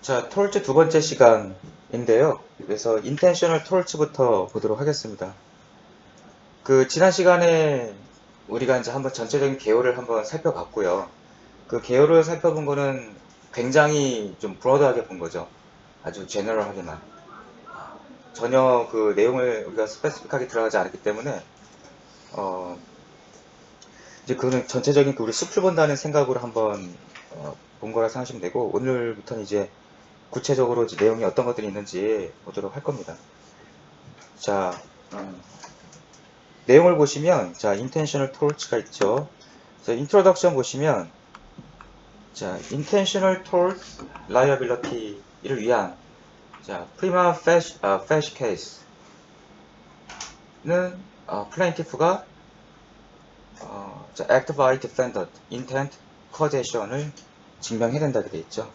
자, 톨츠 두 번째 시간인데요. 그래서 인텐셔널 톨츠부터 보도록 하겠습니다. 지난 시간에 우리가 이제 한번 전체적인 개요를 한번 살펴봤고요. 그 개요를 살펴본 거는 굉장히 좀 브로드하게 본 거죠. 아주 제너럴하게만. 전혀 그 내용을 우리가 스페시픽하게 들어가지 않았기 때문에, 이제 그거는 전체적인 우리 숲을 본다는 생각으로 한번 본 거라 생각하시면 되고, 오늘부터는 이제 구체적으로 이제 내용이 어떤 것들이 있는지 보도록 할 겁니다. 자, 내용을 보시면, 자, intentional tort가 있죠. 자, introduction 보시면, 자, intentional tort liability를 위한, 자, prima facie case는, plaintiff가, 자, act by defendant, intent, causation을 증명해야 된다고 되어 있죠.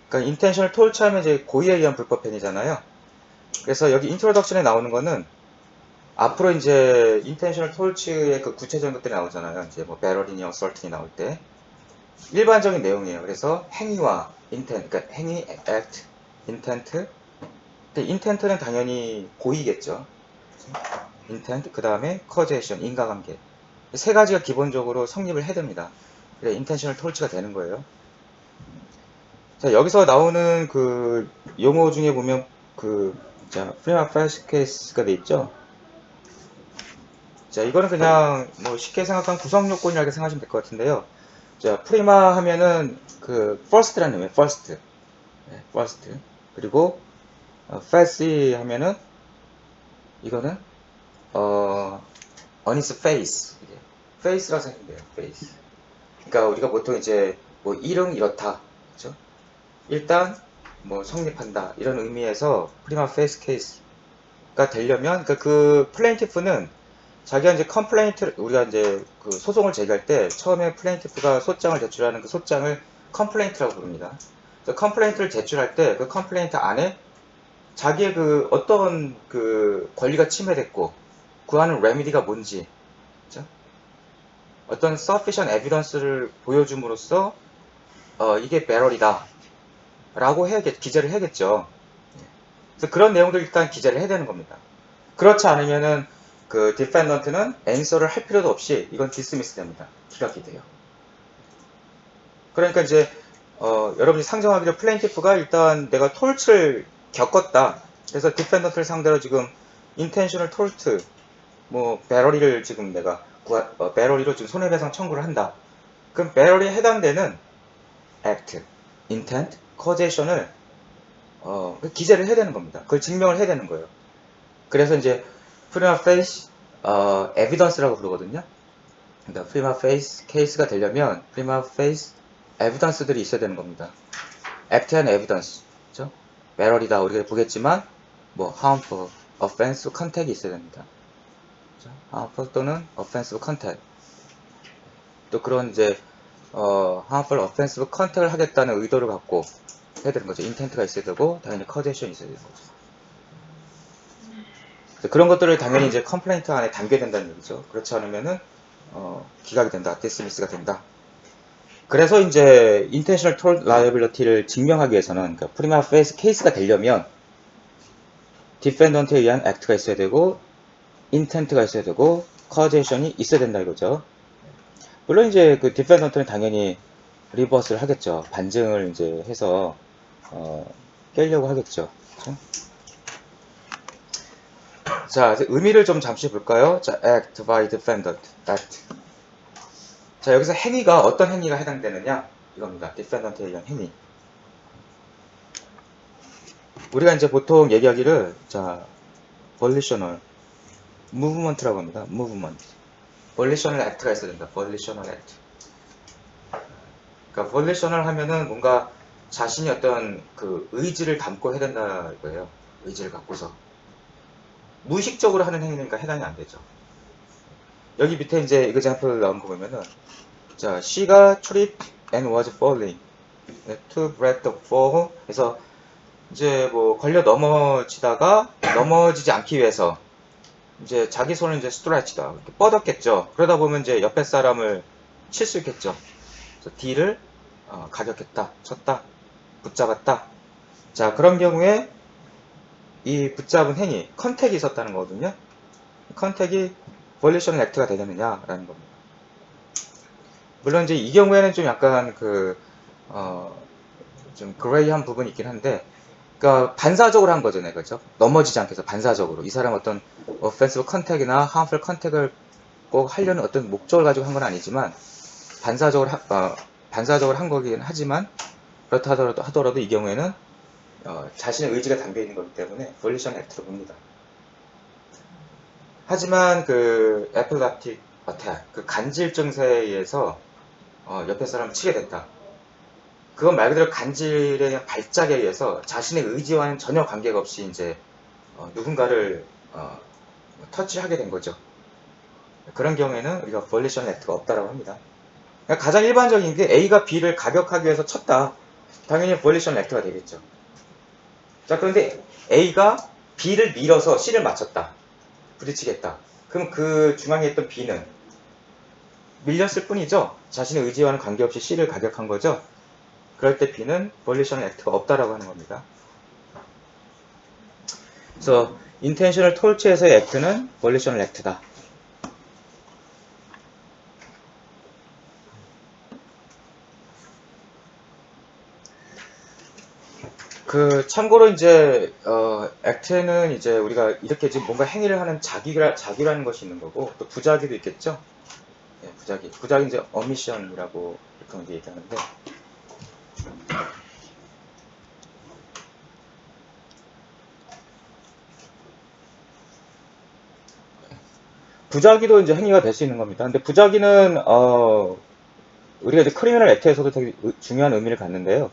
그러니까 intentional tort 하면 이제 고의에 의한 불법행위잖아요. 그래서 여기 introduction에 나오는 거는 앞으로 이제 intentional tort의 그 구체적인 것들이 나오잖아요. 이제 뭐 battery니 assault니 나올 때 일반적인 내용이에요. 그래서 행위와 intent, 그러니까 행위, act, intent. 근데 intent는 당연히 고의겠죠. intent, 그 다음에 causation, 인과관계. 세 가지가 기본적으로 성립을 해야 됩니다. 그래 intentional tort가 되는 거예요. 자, 여기서 나오는 그 용어 중에 보면 자, prima facie case가 돼 있죠. 자, 이거는 그냥 뭐 쉽게 생각하면 구성 요건이라고 생각하시면 될 것 같은데요. 자, 프리마 하면은 그 first라는 의미예요. first. 네, first. 그리고 facie 하면은 이거는 on its face. face라고 생각하면 돼요. face. 그러니까 우리가 보통 이제 뭐 이름 이렇다. 그렇죠? 일단 뭐 성립한다 이런 의미에서 프리마 페이스 케이스가 되려면 그 플레인티프는 자기가 이제 컴플레인트 우리가 이제 그 소송을 제기할 때 처음에 플레인티프가 소장을 제출하는 그 소장을 컴플레인트라고 부릅니다. 그래서 컴플레인트를 제출할 때 그 컴플레인트 안에 자기의 그 어떤 그 권리가 침해됐고 구하는 레미디가 뭔지, 그렇죠? 어떤 sufficient evidence를 보여줌으로써 이게 배럴이다 라고 기재를 해야겠죠. 그래서 그런 내용들 일단 기재를 해야 되는 겁니다. 그렇지 않으면은 그 디펜던트는 앤서를 할 필요도 없이 이건 디스미스 됩니다. 기각이 돼요. 그러니까 이제 여러분이 상정하기로 플레인티프가 일단 내가 톨츠를 겪었다. 그래서 디펜던트를 상대로 지금 인텐셔널 톨트 뭐 배럴이를 지금 내가 배럴이로 지금 손해배상 청구를 한다. 그럼 배럴에 해당되는 act, intent, causation을 기재를 해야 되는 겁니다. 그걸 증명을 해야 되는 거예요. 그래서 이제 prima facie evidence라고 부르거든요. 그러니까 prima facie case가 되려면 prima facie evidence들이 있어야 되는 겁니다. act and evidence, 그렇죠? 배럴이다 우리가 보겠지만 뭐 harmful, offensive contact이 있어야 됩니다. 그렇죠? harmful 또는 offensive contact. 또 그런 이제 harmful, offensive contact을 하겠다는 의도를 갖고 해야 되는 거죠. intent가 있어야 되고 당연히 causation이 있어야 되는 거죠. 그런 것들을 당연히 이제 컴플레인트 안에 담겨야 된다는 얘기죠. 그렇지 않으면은 기각이 된다, 디스미스가 된다. 그래서 이제 intentional tort liability를 증명하기 위해서는 그러니까 prima facie case가 되려면 defendant에 의한 act가 있어야 되고 intent가 있어야 되고 causation이 있어야 된다 이거죠. 물론 이제 그 defendant는 당연히 리버스를 하겠죠. 반증을 이제 해서 깨려고 하겠죠. 그렇죠? 자, 이제 의미를 좀 잠시 볼까요? 자, act by defendant, act. 자, 여기서 행위가 어떤 행위가 해당되느냐? 이겁니다. defendant에 의한 행위. 우리가 이제 보통 얘기하기를, 자, volitional, movement라고 합니다. movement. volitional act가 있어야 된다. volitional act. 그러니까 volitional 하면은 뭔가 자신이 어떤 그 의지를 담고 해야 된다 이거예요. 의지를 갖고서. 무의식적으로 하는 행위니까 해당이 안 되죠. 여기 밑에 이제 example 나온 거 보면은, 자, she가 tripped and was falling to break the fall. 그래서 이제 뭐 걸려 넘어지다가 넘어지지 않기 위해서 이제 자기 손을 이제 stretch다 이렇게 뻗었겠죠. 그러다 보면 이제 옆에 사람을 칠 수 있겠죠. 그래서 D를 가격했다, 쳤다, 붙잡았다. 자, 그런 경우에 이 붙잡은 행위, 컨택이 있었다는 거거든요. 컨택이 volitional act가 되겠느냐라는 겁니다. 물론 이제 이 경우에는 좀 약간 좀 그레이한 부분이 있긴 한데, 그러니까 반사적으로 한 거잖아요, 그렇죠? 넘어지지 않게 해서 반사적으로 이 사람 어떤 offensive 컨택이나 harmful 컨택을 꼭 하려는 어떤 목적을 가지고 한 건 아니지만 반사적으로 한 거긴 하지만 그렇다 하더라도 이 경우에는 자신의 의지가 담겨 있는 거기 때문에 volitional act로 봅니다. 하지만 그 epileptic attack, 그 간질 증세에 의해서 옆에 사람을 치게 됐다. 그건 말 그대로 간질의 발작에 의해서 자신의 의지와는 전혀 관계가 없이 이제 누군가를 터치하게 된 거죠. 그런 경우에는 우리가 volitional act가 없다라고 합니다. 그러니까 가장 일반적인 게 A가 B를 가격하기 위해서 쳤다. 당연히 volitional act가 되겠죠. 자, 그런데 A가 B를 밀어서 C를 맞췄다. 부딪히겠다. 그럼 그 중앙에 있던 B는 밀렸을 뿐이죠. 자신의 의지와는 관계없이 C를 가격한 거죠. 그럴 때 B는 volitional act가 없다라고 하는 겁니다. 그래서 intentional torture에서의 act는 volitional act다. 참고로 이제 act는 이제 우리가 이렇게 지금 뭔가 행위를 하는 자기라는 것이 있는 거고, 또 부작위도 있겠죠. 네, 부작위 이제 omission이라고 이렇게 얘기하는데, 부작위도 이제 행위가 될 수 있는 겁니다. 근데 부작위는 우리가 이제 크리미널 액트에서도 되게 중요한 의미를 갖는데요.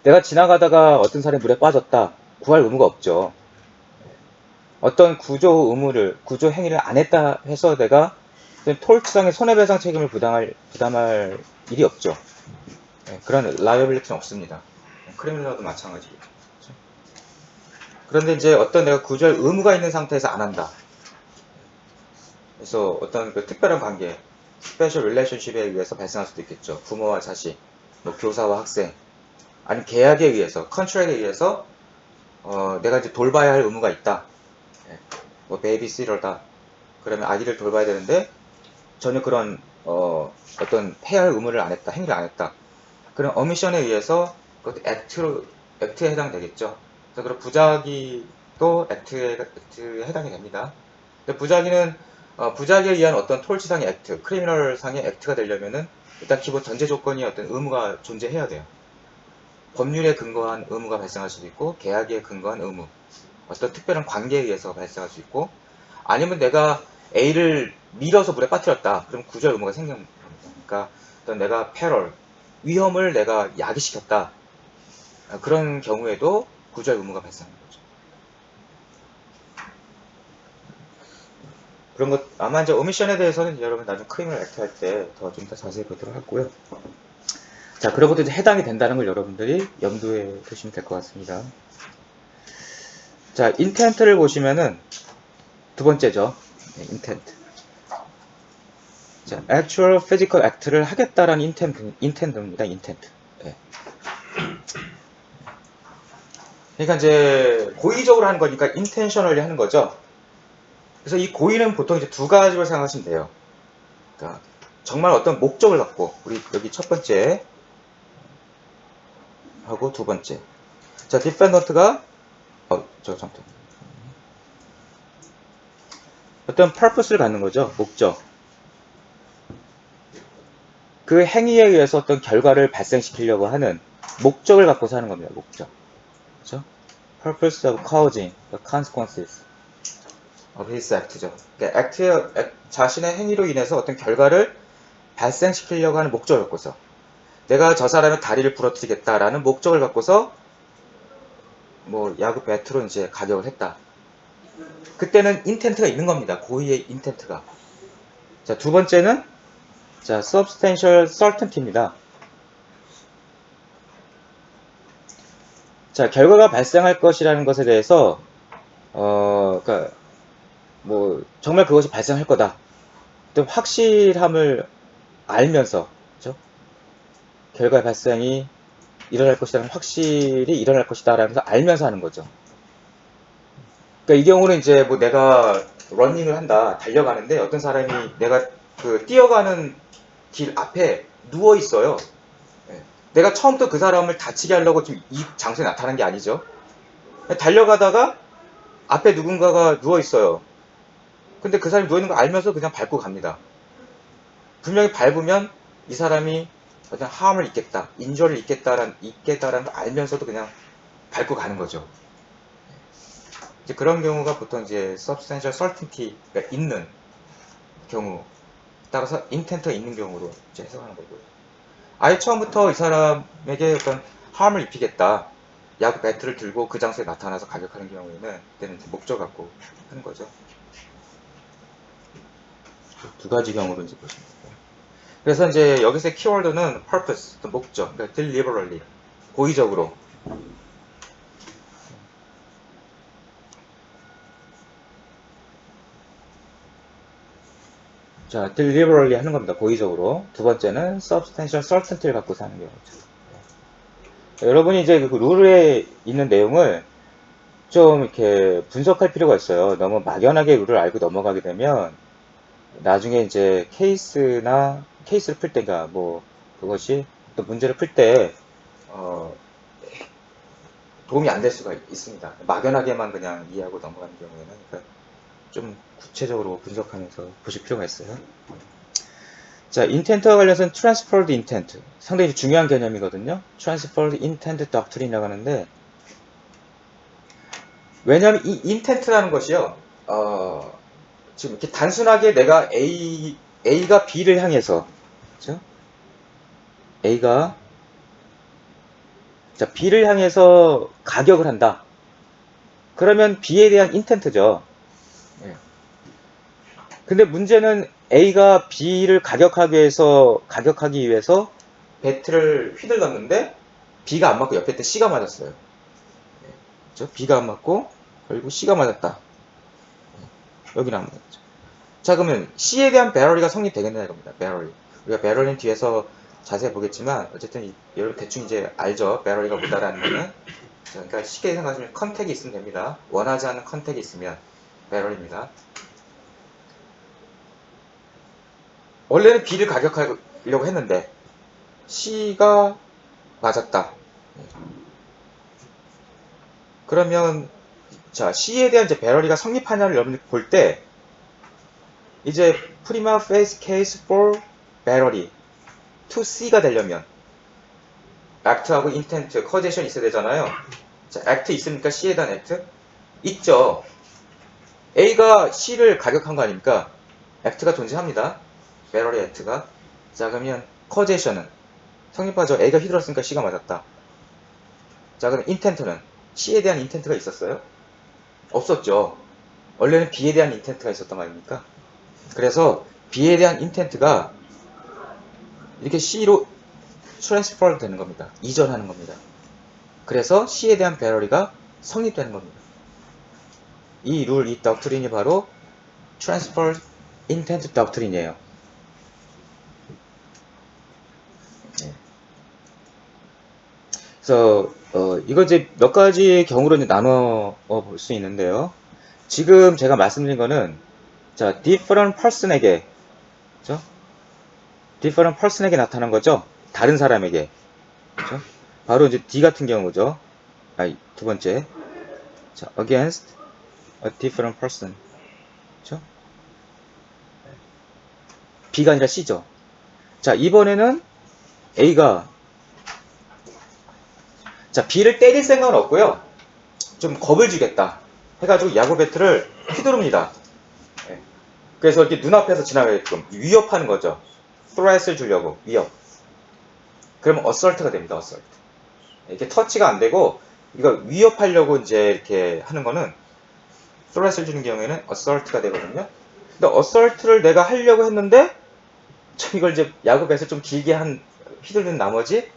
내가 지나가다가 어떤 사람이 물에 빠졌다. 구할 의무가 없죠. 어떤 구조 행위를 안 했다 해서 내가 톨트상의 손해배상 책임을 부담할 일이 없죠. 네, 그런 라이어빌리티는 없습니다. 크리미널도 마찬가지고. 그렇죠? 그런데 이제 어떤 내가 구조할 의무가 있는 상태에서 안 한다. 그래서 어떤 그 특별한 관계, 스페셜 릴레이션십에 의해서 발생할 수도 있겠죠. 부모와 자식, 뭐 교사와 학생, 아니면 계약에 의해서, 컨트랙에 의해서 내가 이제 돌봐야 할 의무가 있다. 뭐 베이비시터다. 그러면 아기를 돌봐야 되는데 전혀 그런 어떤 해야 할 의무를 안 했다, 행위를 안 했다. 그런 어미션에 의해서 그것도 액트에 해당되겠죠. 그래서 그런 부작위도 액트에 해당이 됩니다. 부작위는 부작위에 의한 어떤 톨치상의 액트, 크리미널상의 액트가 되려면은 일단 기본 전제 조건이 어떤 의무가 존재해야 돼요. 법률에 근거한 의무가 발생할 수도 있고, 계약에 근거한 의무, 어떤 특별한 관계에 의해서 발생할 수 있고, 아니면 내가 A를 밀어서 물에 빠뜨렸다. 그럼 구조할 의무가 생기는 겁니다. 그러니까 어떤 내가 패럴, 위험을 내가 야기시켰다. 그런 경우에도 구조할 의무가 발생하는 거죠. 그런 것, 아마 이제 오미션에 대해서는 여러분 나중에 크리미널 액트 할 때 좀 더 자세히 보도록 하고요. 자, 그런 것도 이제 해당이 된다는 걸 여러분들이 염두에 두시면 될 것 같습니다. 자, intent를 보시면은 두 번째죠. 네, intent. 자, actual physical act를 하겠다라는 intent입니다. intent. 네. 그러니까 이제 고의적으로 하는 거니까 intentionally 하는 거죠. 그래서 이 고의는 보통 이제 두 가지로 생각하시면 돼요. 그러니까 정말 어떤 목적을 갖고, 우리 여기 첫 번째 하고 두 번째. 자, 디펜던트가 어떤 purpose를 갖는 거죠. 목적. 그 행위에 의해서 어떤 결과를 발생시키려고 하는 목적을 갖고서 하는 겁니다. 목적. 그렇죠? Purpose of causing the consequences of his act죠. 그러니까 자신의 행위로 인해서 어떤 결과를 발생시키려고 하는 목적을 갖고서, 내가 저 사람의 다리를 부러뜨리겠다라는 목적을 갖고서 뭐 야구 배트로 이제 가격을 했다. 그때는 인텐트가 있는 겁니다. 고의의 인텐트가. 자, 두 번째는 자, substantial certainty입니다. 자, 결과가 발생할 것이라는 것에 대해서 그러니까 뭐 정말 그것이 발생할 거다. 또 확실함을 알면서, 그렇죠? 결과의 발생이 일어날 것이라는 확실히 일어날 것이다 라면서 알면서 하는 거죠. 그러니까 이 경우는 이제 뭐 내가 러닝을 한다, 달려가는데 어떤 사람이 내가 그 뛰어가는 길 앞에 누워 있어요. 예. 내가 처음부터 그 사람을 다치게 하려고 지금 이 장소에 나타난 게 아니죠. 달려가다가 앞에 누군가가 누워 있어요. 근데 그 사람이 누워 있는 거 알면서 그냥 밟고 갑니다. 분명히 밟으면 이 사람이 어떤 harm을 입겠다, 인저를 입겠다라는 걸 알면서도 그냥 밟고 가는 거죠. 이제 그런 경우가 보통 이제 substantial certainty가 있는 경우, 따라서 intent가 있는 경우로 이제 해석하는 거고요. 아예 처음부터 이 사람에게 어떤 harm을 입히겠다, 야구 배트를 들고 그 장소에 나타나서 가격하는 경우에는 그때는 이제 목적 갖고 하는 거죠. 두 가지 경우로 이제 보시면 돼요. 그래서 이제 여기서의 키워드는 purpose, 또 목적, 그러니까 deliberately, 고의적으로. 자, deliberately 하는 겁니다. 고의적으로. 두 번째는 substantial certainty를 갖고 사는 경우죠. 여러분이 이제 그 룰에 있는 내용을 좀 이렇게 분석할 필요가 있어요. 너무 막연하게 룰을 알고 넘어가게 되면 나중에 이제 케이스를 풀 때가 뭐 그것이 또 문제를 풀 때 도움이 안 될 수가 있습니다. 막연하게만 그냥 이해하고 넘어가는 경우에는 그러니까 좀 구체적으로 분석하면서 보실 필요가 있어요. 자, intent와 관련해서는 transferred intent, 상당히 중요한 개념이거든요. transferred intent doctrine이라고 하는데, 왜냐하면 이 intent라는 것이요, 지금 이렇게 단순하게 내가 A가 B를 향해서, 그렇죠? A가 자, B를 향해서 가격을 한다. 그러면 B에 대한 intent죠. 예. 근데 문제는 A가 B를 가격하기 위해서 배트를 휘둘렀는데 B가 안 맞고 옆에 때 C가 맞았어요. 그렇죠? B가 안 맞고 결국 C가 맞았다. 여기는 안 맞았죠. 자, 그러면 C에 대한 배럴리가 성립되겠냐 이겁니다. 배럴리. 우리가 배럴리는 뒤에서 자세히 보겠지만 어쨌든 여러분 대충 이제 알죠. 배럴리가 뭐다라는 거는. 그러니까 쉽게 생각하시면 컨택이 있으면 됩니다. 원하지 않는 컨택이 있으면 배럴입니다. 원래는 B를 가격하려고 했는데 C가 맞았다. 그러면 자, C에 대한 이제 배럴리가 성립하냐를 여러분들 볼 때 이제 prima facie case for 배럴리 to C가 되려면 act하고 intent, causation 있어야 되잖아요. 자, act 있습니까? C에 대한 act? 있죠. A가 C를 가격한 거 아닙니까? act가 존재합니다. 배럴리 act가. 자, 그러면 causation은 성립하죠. A가 휘둘렀으니까 C가 맞았다. 자, 그럼 intent는 C에 대한 intent가 있었어요? 없었죠. 원래는 B에 대한 intent가 있었단 말입니까? 그래서 B에 대한 intent가 이렇게 C로 transfer 되는 겁니다. 이전하는 겁니다. 그래서 C에 대한 배럴리가 성립되는 겁니다. 이 룰, 이 doctrine이 바로 transfer intent doctrine이에요. 그래서 이거 이제 몇 가지 경우로 이제 나눠 볼 수 있는데요. 지금 제가 말씀드린 거는 자, different person에게, 그죠? different person에게 나타난 거죠. 다른 사람에게, 그죠? 바로 이제 D 같은 경우죠. 두 번째, 자, against a different person, 그죠? B가 아니라 C죠. 자, 이번에는 A가 자, B를 때릴 생각은 없고요. 좀 겁을 주겠다 해가지고 야구 배트를 휘두릅니다. 그래서 이렇게 눈앞에서 지나가게끔 위협하는 거죠. threat을 주려고 위협. 그러면 assault가 됩니다. assault. 이렇게 터치가 안 되고 이거 위협하려고 이제 이렇게 하는 거는 threat을 주는 경우에는 assault가 되거든요. 근데 assault를 내가 하려고 했는데 좀 이걸 이제 야구 배트를 좀 길게 휘두른 나머지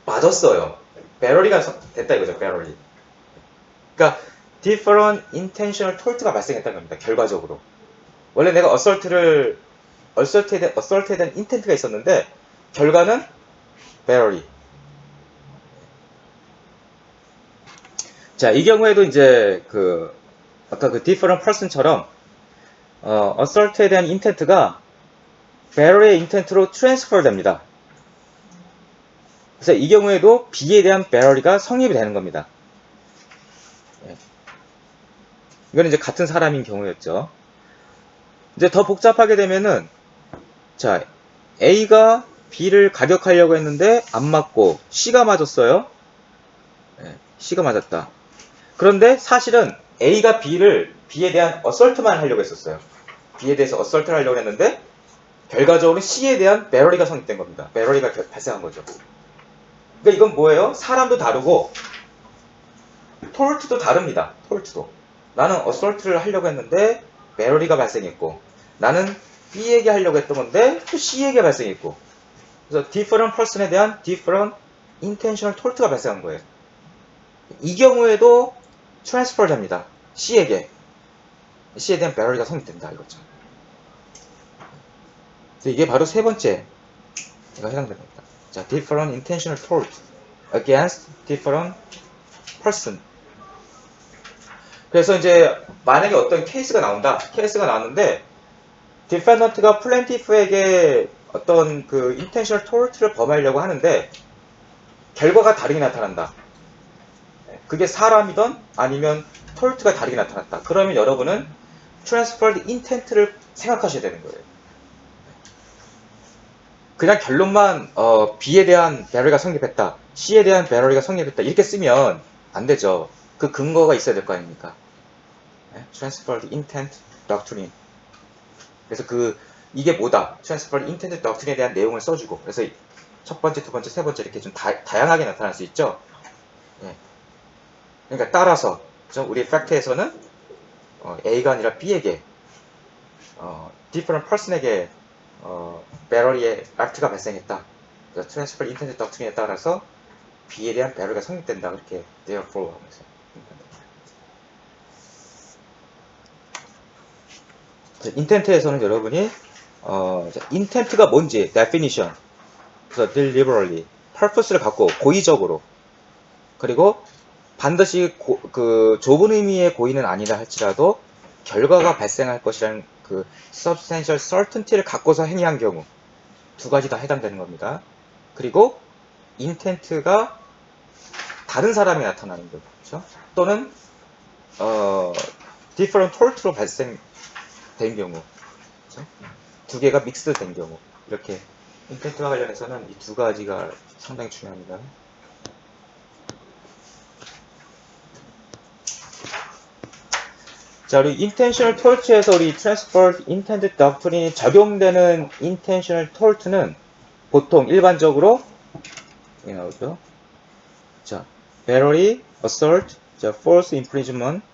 맞았어요. 배럴리가 됐다 이거죠. 배럴리. 그러니까 different intentional tort가 발생했다는 겁니다. 결과적으로. 원래 내가 assault에 대한 intent가 있었는데 결과는 배럴리. 자, 이 경우에도 이제 아까 different person처럼 assert에 대한 intent가 barrel의 intent로 transfer 됩니다. 그래서 이 경우에도 B에 대한 barrel이가 성립이 되는 겁니다. 이건 이제 같은 사람인 경우였죠. 이제 더 복잡하게 되면은, 자, A가 B를 가격하려고 했는데 안 맞고 C가 맞았어요. C가 맞았다. 그런데 사실은 A가 B에 대한 assert만 하려고 했었어요. B에 대해서 assert를 하려고 했는데 결과적으로 C에 대한 barrel이가 성립된 겁니다. barrel이가 발생한 거죠. 그러니까 이건 뭐예요? 사람도 다르고 톨트도 다릅니다. 톨트도. 나는 assert를 하려고 했는데 barrel이가 발생했고, 나는 B에게 하려고 했던 건데 또 C에게 발생했고, 그래서 different person에 대한 different intentional tort가 발생한 거예요. 이 경우에도 transfer 됩니다. C에 대한 barrel이가 성립된다 이거죠. 그래서 이게 바로 세 번째가 해당됩니다. 자, different intentional tort against different person. 그래서 이제 만약에 어떤 케이스가 나왔는데 defendant가 plaintiff에게 어떤 intentional tort를 범하려고 하는데 결과가 다르게 나타난다. 그게 사람이든 아니면 tort가 다르게 나타났다. 그러면 여러분은 transferred intent를 생각하셔야 되는 거예요. 그냥 결론만 B에 대한 barrel가 성립했다, C에 대한 barrel가 성립했다 이렇게 쓰면 안 되죠. 그 근거가 있어야 될 거 아닙니까? transferred intent doctrine. 그래서 이게 뭐다? transferred intent doctrine에 대한 내용을 써주고, 그래서 첫 번째, 두 번째, 세 번째 이렇게 좀 다양하게 나타날 수 있죠. 그러니까 따라서 우리 팩트에서는 A가 아니라 B에게 different person에게 barrel의 act가 발생했다. 그래서 transferred intent doctrine에 따라서 B에 대한 barrel가 성립된다. 그렇게 therefore 하면서. intent에서는 여러분이 intent가 뭔지 definition, 그래서 deliberately, purpose를 갖고 고의적으로, 그리고 반드시 좁은 의미의 고의는 아니라 할지라도 결과가 발생할 것이라는 substantial certainty를 갖고서 행위한 경우 두 가지 다 해당되는 겁니다. 그리고 intent가 다른 사람이 나타나는 경우, 그렇죠? 또는 different tort로 발생된 경우, 그렇죠? 두 개가 믹스된 경우, 이렇게 intent와 관련해서는 이 두 가지가 상당히 중요합니다. 자, 우리 intentional tort에서 우리 transferred intended doctrine이 적용되는 intentional tort는 보통 일반적으로 여기 나오죠. 자, battery, assault, 자, false imprisonment,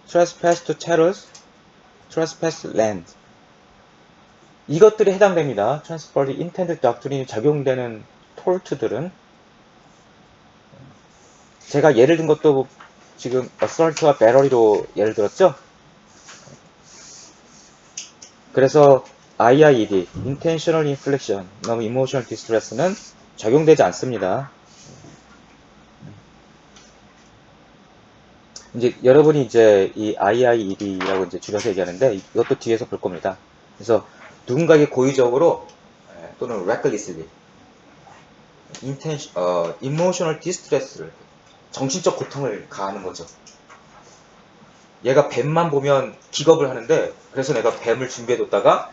trespass to chattels, trespass land. 이것들이 해당됩니다. transferred intended doctrine이 적용되는 tort들은. 제가 예를 든 것도 지금 assault와 battery로 예를 들었죠. 그래서 IIED, intentional infliction of emotional distress는 적용되지 않습니다. 이제 여러분이 이제 이 IIED라고 이제 줄여서 얘기하는데 이것도 뒤에서 볼 겁니다. 그래서 누군가에게 고의적으로 또는 recklessly emotional distress를, 정신적 고통을 가하는 거죠. 얘가 뱀만 보면 기겁을 하는데, 그래서 내가 뱀을 준비해뒀다가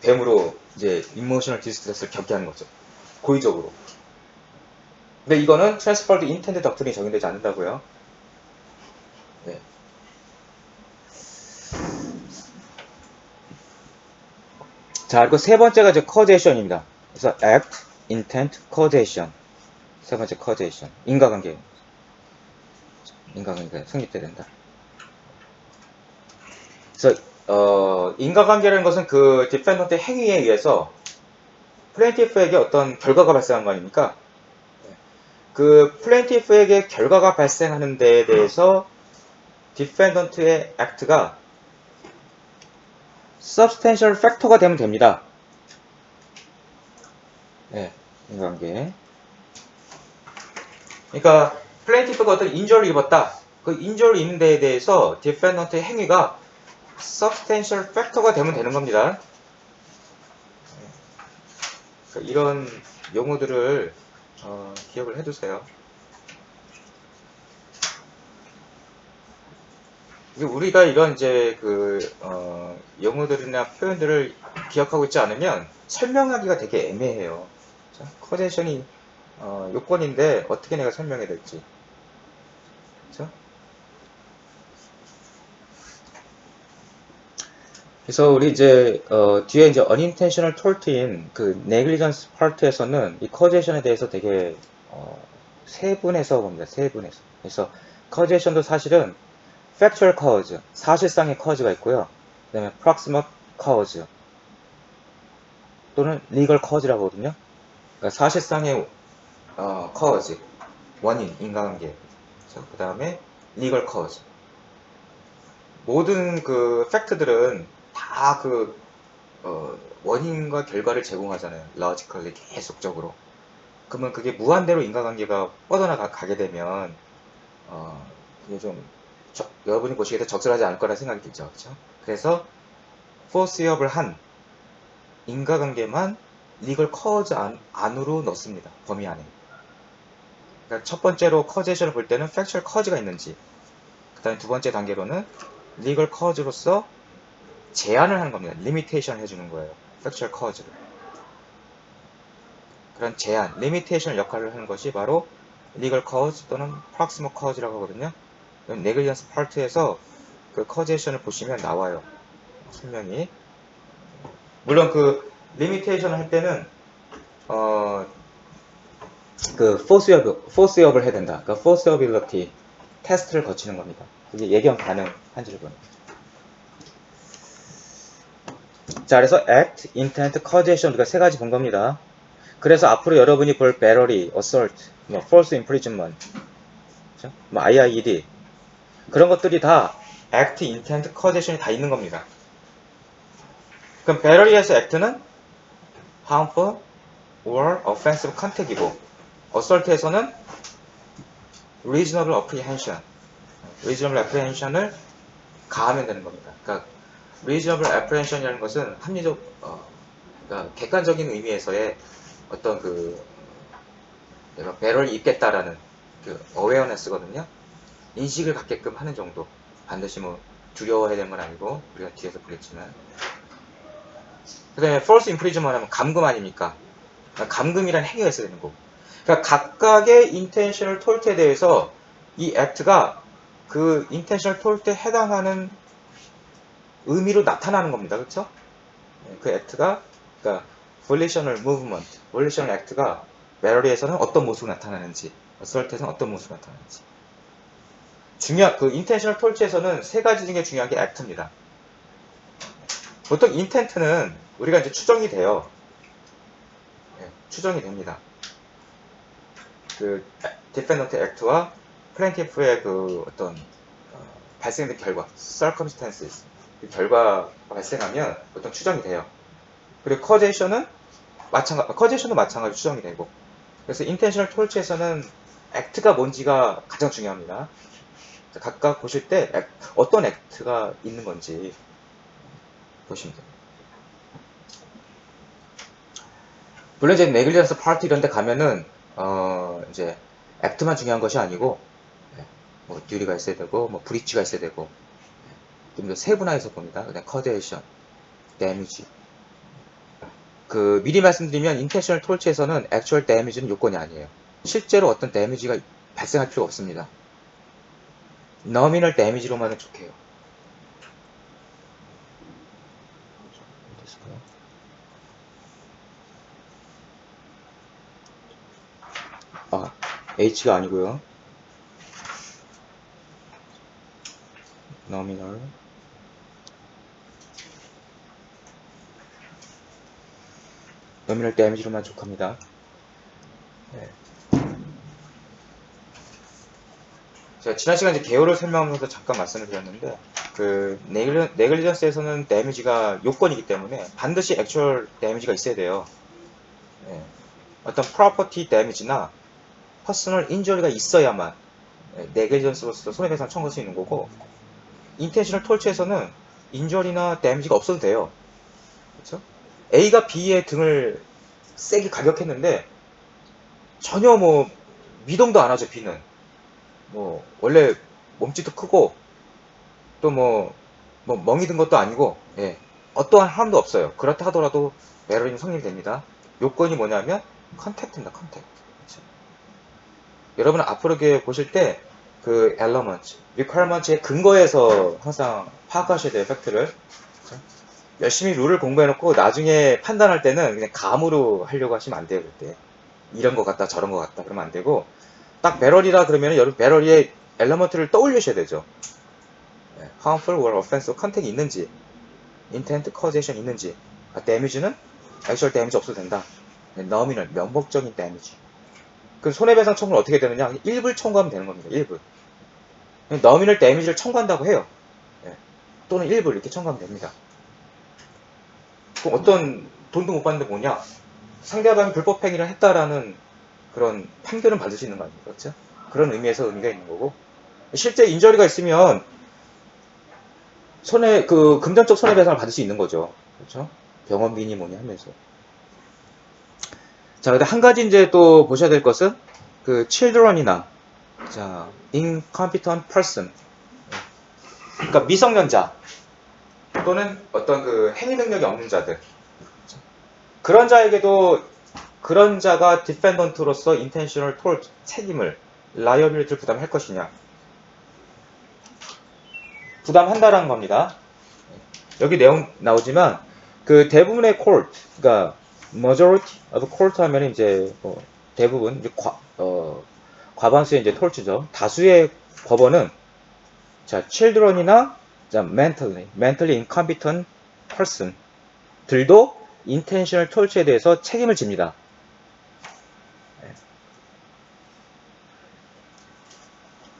뱀으로 이제 emotional distress를 겪게 하는 거죠. 고의적으로. 근데 이거는 transferred intended doctrine이 적용되지 않는다고요. 네. 자, 그리고 세 번째가 이제 causation입니다. 그래서 act, intent, causation. 세 번째 causation. 인과관계가 성립돼야 된다. 그래서 인과관계라는 것은 그 디펜던트의 행위에 의해서 플레인티프에게 어떤 결과가 발생한 거 아닙니까? 그 플레인티프에게 결과가 발생하는 데에 대해서 디펜던트의 액트가 substantial factor가 되면 됩니다. 네, 인과관계. 그러니까 플레인티프가 어떤 인저를 입었다. 그 인저를 입는 데에 대해서 디펜던트의 행위가 substantial factor가 되면 되는 겁니다. 그러니까 이런 용어들을 기억을 해두세요. 우리가 이런 이제 용어들이나 표현들을 기억하고 있지 않으면 설명하기가 되게 애매해요. 커제이션이 요건인데 어떻게 내가 설명해야 될지. 그렇죠? 그래서 우리 이제 뒤에 이제 unintentional tort인 그 negligence 파트에서는 이 causations에 대해서 되게 세분해서 봅니다. 세분해서. 그래서 causation도 사실은 factual cause, 사실상의 cause가 있고요. 그 다음에 proximate cause 또는 legal cause라고 하거든요. 그러니까 사실상의 cause, 원인, 인과관계. 그 다음에 legal cause. 모든 그 팩트들은 다 원인과 결과를 제공하잖아요. logically 계속적으로. 그러면 그게 무한대로 인과관계가 뻗어나가게 되면 그게 좀 여러분이 보시기에도 적절하지 않을 거라 생각이 들죠. 그렇죠? 그래서 force업을 한 인과관계만 legal cause 안으로 넣습니다. 범위 안에. 그러니까 첫 번째로 causation을 볼 때는 factual cause가 있는지, 그 다음에 두 번째 단계로는 legal cause로서 제한을 하는 겁니다. limitation을 해주는 거예요. factual cause를. 그런 제한, limitation 역할을 하는 것이 바로 legal cause 또는 proximate cause라고 하거든요. negligence part에서 그 causation을 보시면 나와요. 설명이. 물론 그 limitation을 할 때는 그 force업을 해야 된다. 그 forceability 테스트를 거치는 겁니다. 그게 예견 가능한지를 보는 거죠. 자, 그래서 act, intent, causation 우리가 세 가지 본 겁니다. 그래서 앞으로 여러분이 볼 battery, assault, false imprisonment, 그렇죠? IIED 그런 것들이 다 act, intent, causation이 다 있는 겁니다. 그럼 battery에서 act는 harmful or offensive contact이고 assault에서는 reasonable apprehension을 가하면 되는 겁니다. 그러니까 reasonable apprehension이라는 것은 합리적, 그러니까 객관적인 의미에서의 어떤 내가 배럴을 입겠다라는 awareness거든요. 인식을 갖게끔 하는 정도. 반드시 두려워해야 되는 건 아니고, 우리가 뒤에서 보겠지만. 그 다음에 false imprisonment 하면 감금 아닙니까? 그러니까 감금이라는 행위가 있어야 되는 거고. 그러니까 각각의 intentional tort에 대해서 이 act가 그 intentional tort에 해당하는 의미로 나타나는 겁니다. 그렇죠? 그 act가 그러니까 volitional movement, volitional act가 battery에서는 어떤 모습으로 나타나는지, assault에서는 어떤 모습으로 나타나는지. 그 intentional tort에서는 세 가지 중에 중요한 게 act입니다. 보통 intent는 우리가 이제 추정이 돼요. 추정이 됩니다. 그 defendant act와 plaintiff의 어떤 발생된 결과, circumstances, 그 결과가 발생하면 보통 추정이 돼요. 그리고 causation도 마찬가지로 추정이 되고. 그래서 intentional tort에서는 act가 뭔지가 가장 중요합니다. 각각 보실 때 어떤 act가 있는 건지 보시면 됩니다. 물론 이제 negligence part 이런 데 가면은 이제 act만 중요한 것이 아니고 duty가 있어야 되고 breach가 있어야 되고 좀 더 세분화해서 봅니다. 그다음 causation, damage. 미리 말씀드리면 intentional tort에서는 actual damage는 요건이 아니에요. 실제로 어떤 damage가 발생할 필요가 없습니다. nominal damage로만은 좋게요. H가 아니고요. nominal damage로만 족합니다. 네. 제가 지난 시간 이제 개요를 설명하면서 잠깐 말씀을 드렸는데 네글리전스에서는 damage가 요건이기 때문에 반드시 actual damage가 있어야 돼요. 네. 어떤 property damage나 personal injury가 있어야만 네글전스로서 손해배상 청구할 수 있는 거고, 인텐셔널 톨츠에서는 인저리나 데미지가 없어도 돼요. 그렇죠? A가 B의 등을 세게 가격했는데 전혀 뭐 미동도 안 하죠. B는 뭐 원래 몸집도 크고 또 뭐 멍이 든 것도 아니고, 예, 어떠한 harm도 없어요. 그렇다 하더라도 배럴링 성립이 됩니다. 요건이 뭐냐면 컨택트입니다. 컨택트. 그렇죠? 여러분 앞으로 보실 때 그 element, requirement의 근거에서 항상 파악하셔야 돼요. 팩트를. 그렇죠? 열심히 룰을 공부해놓고 나중에 판단할 때는 그냥 감으로 하려고 하시면 안 돼요. 그때 이런 것 같다 저런 것 같다 그러면 안 되고, 딱 배럴이라 그러면 여러분 배럴의 엘러먼트를 떠올리셔야 되죠. harmful or offensive 컨택이 있는지, intent causation 있는지, damage는 actual damage 없어도 된다. nominal 명목적인 damage. 그럼 손해배상 청구는 어떻게 되느냐? 일부를 청구하면 되는 겁니다. 일부. nominal damage를 청구한다고 해요. 또는 일부를 이렇게 청구하면 됩니다. 그럼 어떤 돈도 못 받는데 뭐냐? 상대방이 불법행위를 했다라는 그런 판결은 받을 수 있는 거 아닙니까? 그렇죠? 그런 의미에서 의미가 있는 거고, 실제 인저리가 있으면 금전적 손해배상을 받을 수 있는 거죠. 그렇죠? 병원비니 뭐니 하면서. 자, 근데 한 가지 이제 또 보셔야 될 것은 그 children이나, 자, incompetent person, 그러니까 미성년자 또는 어떤 그 행위 능력이 없는 자들, 그런 자에게도 그런 자가 디펜던트로서 intentional tort 책임을, liability를 부담할 것이냐? 부담한다라는 겁니다. 여기 내용 나오지만 그 대부분의 court, 그러니까 majority of court 하면 이제 뭐 대부분 이제 과반수의 이제 톨트죠. 다수의 법원은 자 children이나 자 mentally incompetent person 들도 intentional tort에 대해서 책임을 집니다.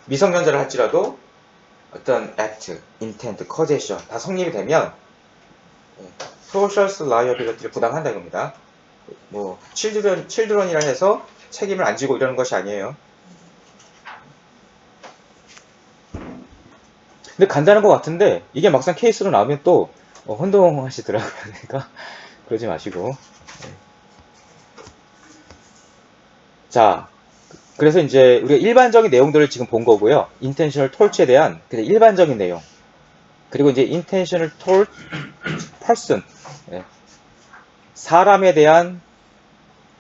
미성년자를 할지라도 어떤 act, intent, causation 다 성립이 되면 social liability를 부담한다 이겁니다. 뭐 children이라 해서 책임을 안 지고 이러는 것이 아니에요. 근데 간단한 것 같은데 이게 막상 케이스로 나오면 또 혼동하시더라고요. 그러니까 그러지 마시고. 자, 그래서 이제 우리가 일반적인 내용들을 지금 본 거고요. intentional tort에 대한 그냥 일반적인 내용. 그리고 이제 intentional tort person, 사람에 대한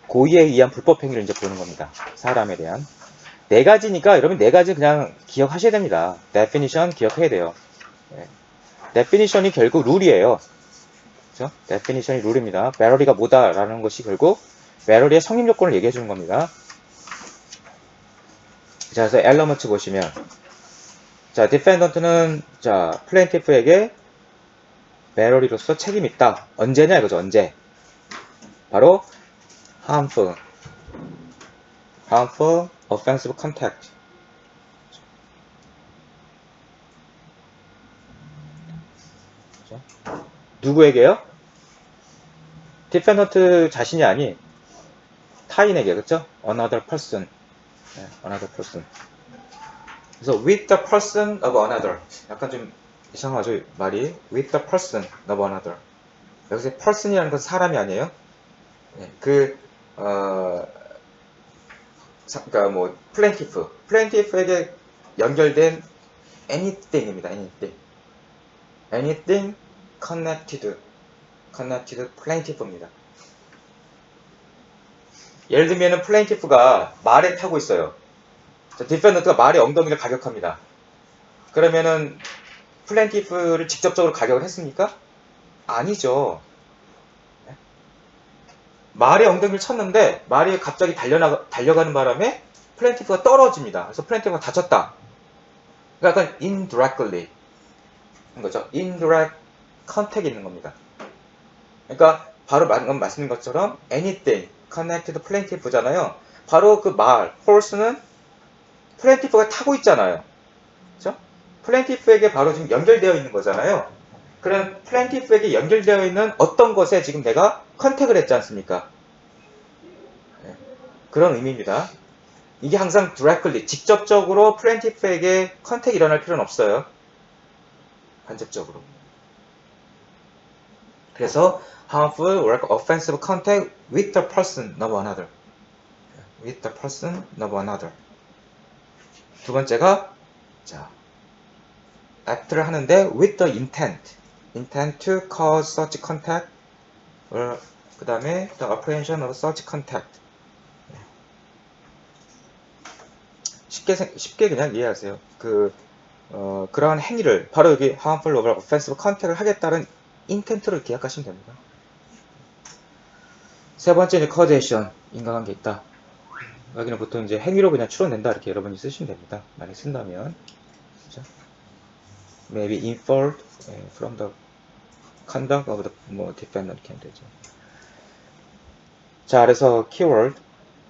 고의에 의한 불법 행위를 이제 보는 겁니다. 사람에 대한. 네 가지니까 여러분 네 가지 그냥 기억하셔야 됩니다. definition 기억해야 돼요. definition이 결국 룰이에요. 그렇죠? definition이 룰입니다. 배럴리가 뭐다라는 것이 결국 배럴리의 성립 요건을 얘기해 주는 겁니다. 자, 그래서 엘러먼트 보시면, 자, 디펜던트는, 자, 플레인티프에게 배럴리로서 책임이 있다. 언제냐, 이거죠, 언제. 바로, harmful, offensive contact. 그렇죠? 누구에게요? 디펜던트 자신이 아닌 타인에게, 그렇죠? another person. another person. 그래서 with the person of another. 약간 좀 이상하죠, 말이. with the person of another. 여기서 person이라는 건 사람이 아니에요. 그러니까 뭐 플레인티프에게 연결된 anything입니다. anything connected 플레인티프입니다. 예를 들면은 플레인티프가 말에 타고 있어요. 디펜던트가 말의 엉덩이를 가격합니다. 그러면은 플레인티프를 직접적으로 가격을 했습니까? 아니죠. 말의 엉덩이를 쳤는데 말이 갑자기 달려가는 바람에 플레인티프가 떨어집니다. 그래서 플레인티프가 다쳤다. 그러니까 약간 indirectly 인 거죠. indirect contact이 있는 겁니다. 그러니까 바로 방금 말씀드린 것처럼 anything connected plaintiff잖아요. 바로 그 말, horse는 플레인티프가 타고 있잖아요. 그렇죠? 플레인티프에게 바로 지금 연결되어 있는 거잖아요. 그럼 플레인티프에게 연결되어 있는 어떤 것에 지금 내가 컨택을 했지 않습니까? 그런 의미입니다. 이게 항상 directly, 직접적으로 플랜티프에게 컨택이 일어날 필요는 없어요. 간접적으로. 그래서 harmful or offensive contact with the person of another. with the person of another. 두 번째가 자, act를 하는데 with the intent to cause such contact or 그 다음에 the apprehension of such contact. 쉽게 그냥 이해하세요. 그러한 행위를 바로 여기 harmful or offensive contact을 하겠다는 intent로 기억하시면 됩니다. 세 번째는 causation, 인과관계 있다. 여기는 보통 이제 행위로 그냥 추론된다 이렇게 여러분이 쓰시면 됩니다. 만약 쓴다면, 그렇죠? Maybe inferred from the conduct of the defendant 이렇게 되죠. 자, 그래서 keyword,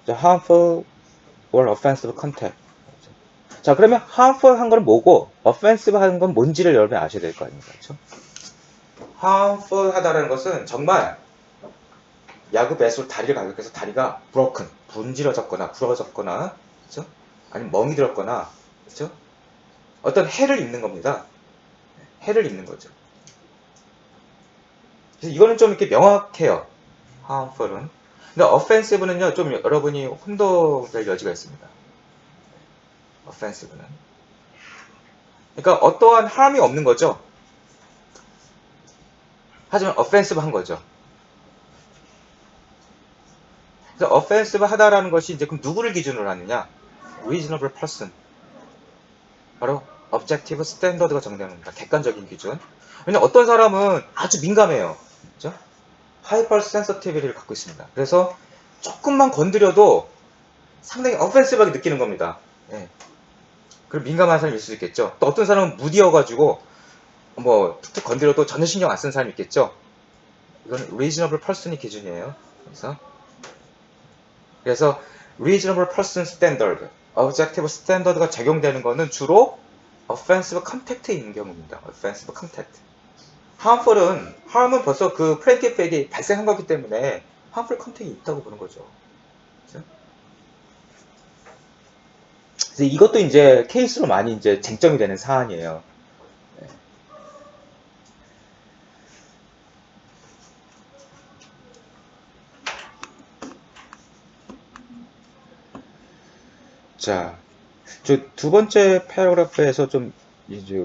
harmful or offensive contact. 자, 그러면 harmful 한 건 뭐고, offensive 한 건 뭔지를 여러분이 아셔야 될 거 아닙니까? 그렇죠? harmful 하다라는 것은 정말 야구 배수로 다리를 가격해서 다리가 broken, 분질러졌거나 부러졌거나, 그렇죠? 아니면 멍이 들었거나, 그렇죠? 어떤 해를 입는 겁니다. 해를 입는 거죠. 그래서 이거는 좀 이렇게 명확해요. harmful은. 근데 offensive는요, 좀 여러분이 혼동될 여지가 있습니다. offensive는. 그러니까 어떠한 harm이 없는 거죠. 하지만 offensive 한 거죠. 그래서 offensive 하다라는 것이 이제 그럼 누구를 기준으로 하느냐? reasonable person. 바로 objective standard가 정되는 겁니다. 객관적인 기준. 왜냐면 어떤 사람은 아주 민감해요. 그렇죠? hypersensitivity를 갖고 있습니다. 그래서 조금만 건드려도 상당히 offensive하게 느끼는 겁니다. 예. 그리고 민감한 사람일 수 있겠죠. 또 어떤 사람은 무디여가지고 뭐 툭툭 건드려도 전혀 신경 안 쓰는 사람이 있겠죠. 이건 reasonable person이 기준이에요. 그래서 reasonable person standard, objective standard가 적용되는 거는 주로 offensive contact에 있는 경우입니다. offensive contact. harm은 벌써 그 plaintiff에게 발생한 거기 때문에 harmful contact이 있다고 보는 거죠. 그렇죠? 그래서 이것도 이제 케이스로 많이 이제 쟁점이 되는 사안이에요. 자, 저 두 번째 패러그래프에서 좀 이제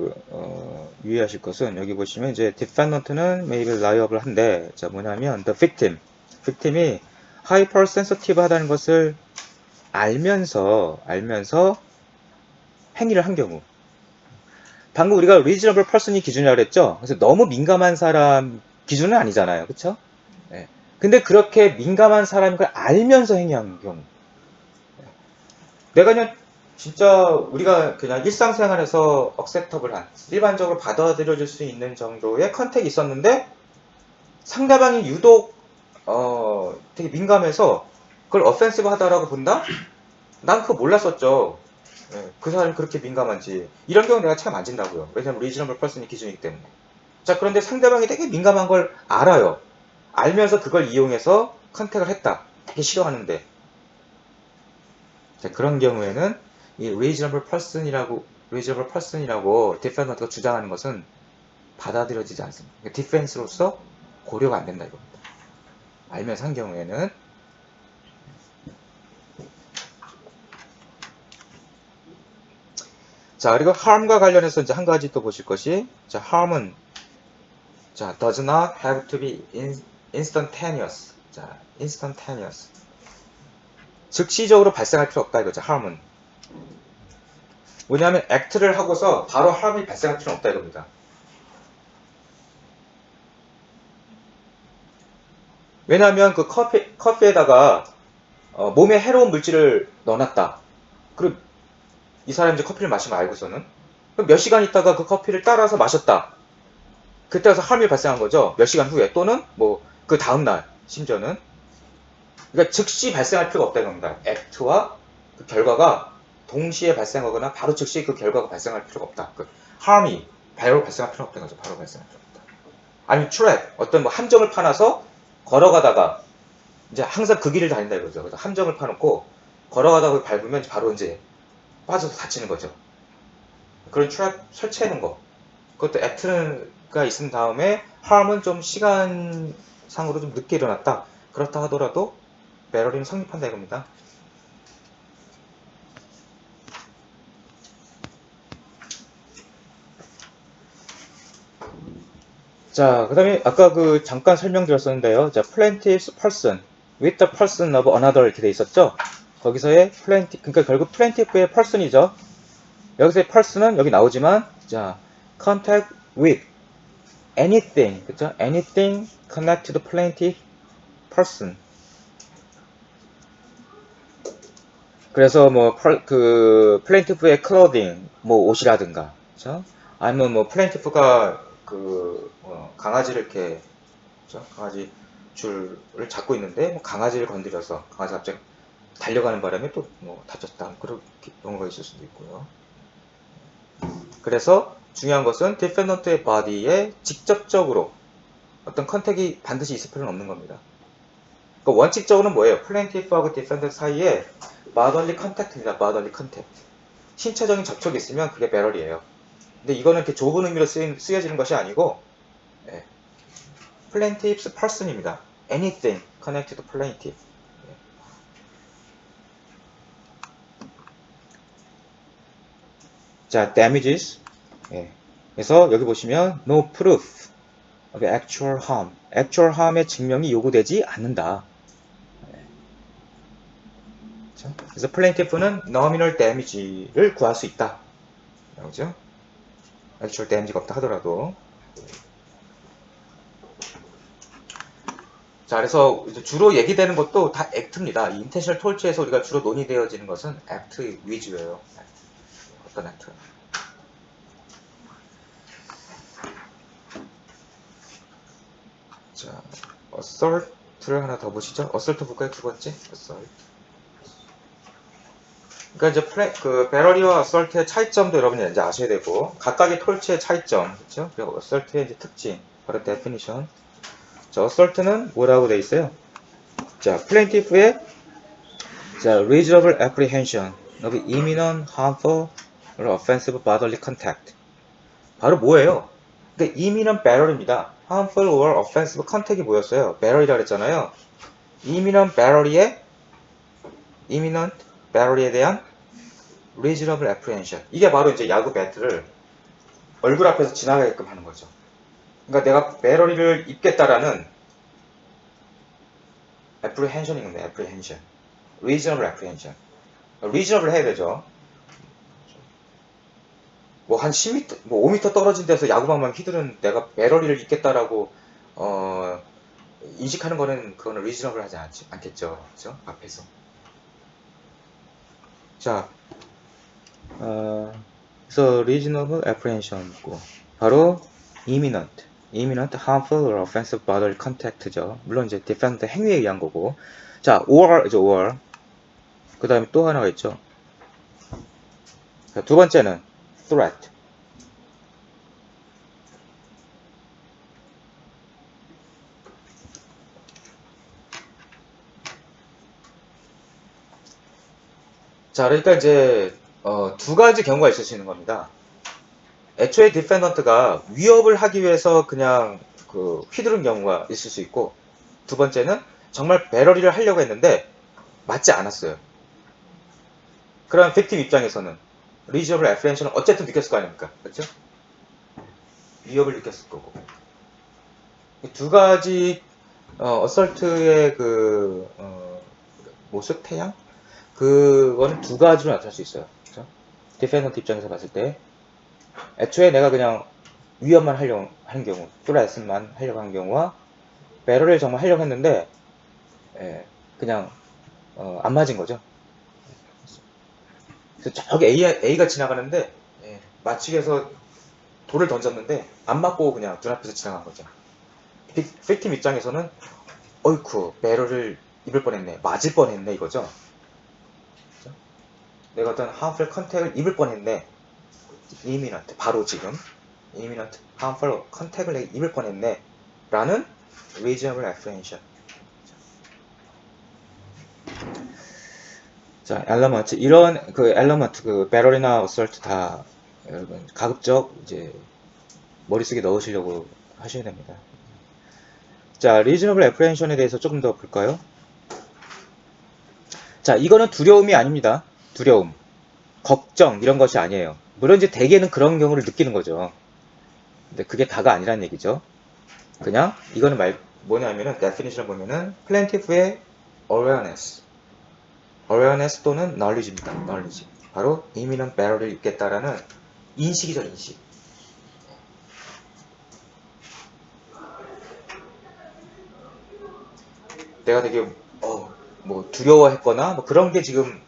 유의하실 것은 여기 보시면 이제 defendant는 maybe liable 한데, 자 뭐냐면 the victim이 hypersensitive 하다는 것을 알면서 행위를 한 경우, 방금 우리가 reasonable person이 기준이라고 그랬죠. 그래서 너무 민감한 사람 기준은 아니잖아요, 그렇죠? 네. 근데 그렇게 민감한 사람인 걸 알면서 행위한 경우, 내가 그냥 진짜 우리가 그냥 일상생활에서 acceptable한, 일반적으로 받아들여질 수 있는 정도의 컨택이 있었는데 상대방이 유독 되게 민감해서 그걸 offensive 하다라고 본다? 난 그거 몰랐었죠. 네, 그 사람이 그렇게 민감한지. 이런 경우 내가 참 안 진다고요. 왜냐면 reasonable person이 기준이기 때문에. 자, 그런데 상대방이 되게 민감한 걸 알아요. 알면서 그걸 이용해서 컨택을 했다. 되게 싫어하는데. 자, 그런 경우에는 이 reasonable person이라고 defendant가 주장하는 것은 받아들여지지 않습니다. 그러니까 디펜스로서 고려가 안 된다 이겁니다. 알면서 한 경우에는. 자, 그리고 harm과 관련해서 이제 한 가지 또 보실 것이, 자, harm은 자, does not have to be instantaneous. 자, instantaneous. 즉시적으로 발생할 필요 없다 이거죠. harm은 뭐냐면 act를 하고서 바로 harm이 발생할 필요는 없다 이겁니다. 왜냐하면 그 커피에다가 몸에 해로운 물질을 넣어놨다. 그리고 이 사람이 이제 커피를 마시면 알고서는 그럼 몇 시간 있다가 그 커피를 따라서 마셨다. 그때 가서 harm이 발생한 거죠. 몇 시간 후에, 또는 뭐 그 다음날 심지어는. 그러니까 즉시 발생할 필요가 없다는 겁니다. 액트와 그 결과가 동시에 발생하거나 바로 즉시 그 결과가 발생할 필요가 없다. 그 harm이 바로 발생할 필요가 없다는 거죠. 바로 발생할 필요가 없다. 아니면 trap, 어떤 뭐 함정을 파놔서 걸어가다가 이제 항상 그 길을 다닌다 이거죠. 그래서 함정을 파놓고 걸어가다가 밟으면 바로 이제 빠져서 다치는 거죠. 그런 트랩 설치해 놓은 거. 그것도 act가 있은 다음에 harm은 좀 시간상으로 좀 늦게 일어났다. 그렇다 하더라도 배럴링 성립한다 이겁니다. 자, 그 다음에 아까 그 잠깐 설명드렸었는데요. 자, plaintiff's person with the person of another 이렇게 돼 있었죠. 거기서의 plaintiff, 그러니까 결국 plaintiff의 person이죠. 여기서의 person은 여기 나오지만, 자, contact with anything, 그쵸? anything connect to the plaintiff person. 그래서 뭐, 그, plaintiff의 clothing, 뭐 옷이라든가, 그쵸? 아니면 뭐, plaintiff가 그, 강아지를 이렇게, 그쵸? 강아지 줄을 잡고 있는데, 뭐 강아지를 건드려서, 강아지가 갑자기 달려가는 바람에 또 뭐 다쳤다. 그런 경우가 있을 수도 있고요. 그래서 중요한 것은 디펜던트의 바디에 직접적으로 어떤 컨택이 반드시 있을 필요는 없는 겁니다. 그러니까 원칙적으로는 뭐예요? 플레인티프하고 디펜던트 사이에 마더리 컨택트입니다. 마더리 컨택트. 신체적인 접촉이 있으면 그게 배럴이에요. 근데 이거는 이렇게 좁은 의미로 쓰여지는 것이 아니고 plaintiff's person입니다. anything connected to plaintiff. 자, damages. 그래서 여기 보시면 no proof of actual harm. actual harm의 증명이 요구되지 않는다. 그래서 plaintiff는 nominal damage를 구할 수 있다. 그죠? actual damage가 없다 하더라도. 자, 그래서 주로 얘기되는 것도 다 act입니다. 이 intentional torture에서 우리가 주로 논의되어지는 것은 act 위주예요. 어떤 act? 자, assault를 하나 더 보시죠. assault 볼까요? 두 번째, assault. 그러니까 이제 그 배럴리와 assault의 차이점도 여러분이 이제 아셔야 되고, 각각의 톨치의 차이점, 그렇죠? 그리고 assault의 이제 특징, 바로 definition. 자, assault는 뭐라고 돼 있어요? 자, plaintiff의 자, reasonable apprehension of imminent harmful or offensive bodily contact. 바로 뭐예요? 그러니까 imminent barrier입니다. harmful or offensive contact이 뭐였어요? barrier이라 그랬잖아요. imminent barrier에 대한 reasonable apprehension. 이게 바로 이제 야구 배트를 얼굴 앞에서 지나가게끔 하는 거죠. 그러니까 내가 barrier를 입겠다라는 apprehension인 건데, apprehension. reasonable apprehension. reasonable 해야 되죠. 뭐 한 10m, 뭐 5m 떨어진 데서 야구방망이 휘두른 내가 배럴리를 입겠다라고 인식하는 거는 그거는 reasonable 하지 않겠죠, 그렇죠? 앞에서. 자, 그래서 reasonable apprehension고 바로 imminent harmful or offensive bodily contact죠. 물론 이제 defendant 행위에 의한 거고. 자, or 그 다음에 또 하나가 있죠. 자, 두 번째는 threat. 자, 그러니까 이제 두 가지 경우가 있을 수 있는 겁니다. 애초에 디펜던트가 위협을 하기 위해서 그냥 그 휘두른 경우가 있을 수 있고, 두 번째는 정말 배럴리를 하려고 했는데 맞지 않았어요. 그럼 빅팀 입장에서는 reasonable apprehension은 어쨌든 느꼈을 거 아닙니까? 그렇죠? 위협을 느꼈을 거고. 두 가지 어설트의 그 모습 태양 그거는 두 가지로 나타날 수 있어요. 그렇죠? 디펜던트 입장에서 봤을 때 애초에 내가 그냥 위협만 하려고 하는 경우, 플랫만 하려고 하는 경우와 배럴을 정말 하려고 했는데 그냥 안 맞은 거죠. 그래서 저기 A가 지나가는데 맞추기에서 돌을 던졌는데 안 맞고 그냥 눈앞에서 지나간 거죠. 빅팀 입장에서는 어이쿠 배럴을 입을 뻔했네, 맞을 뻔했네 이거죠. 그렇죠? 내가 어떤 harmful contact을 입을 뻔했네, imminent 바로 지금 imminent harmful contact을 입을 뻔했네 라는 reasonable apprehension. 자, 엘러먼트 이런 그 엘러먼트 그 배럴이나 어설트 다 여러분 가급적 이제 머릿속에 넣으시려고 하셔야 됩니다. 자, 리즈너블 애프리헨션에 대해서 조금 더 볼까요? 자, 이거는 두려움이 아닙니다. 두려움, 걱정 이런 것이 아니에요. 물론 이제 대개는 그런 경우를 느끼는 거죠. 근데 그게 다가 아니란 얘기죠. 그냥 이거는 뭐냐면은 definition을 보면은 plaintiff의 awareness 또는 knowledge입니다. knowledge. 바로 imminent barrel이 있겠다라는 인식이죠, 인식. 내가 되게 뭐 두려워했거나 뭐 그런 게 지금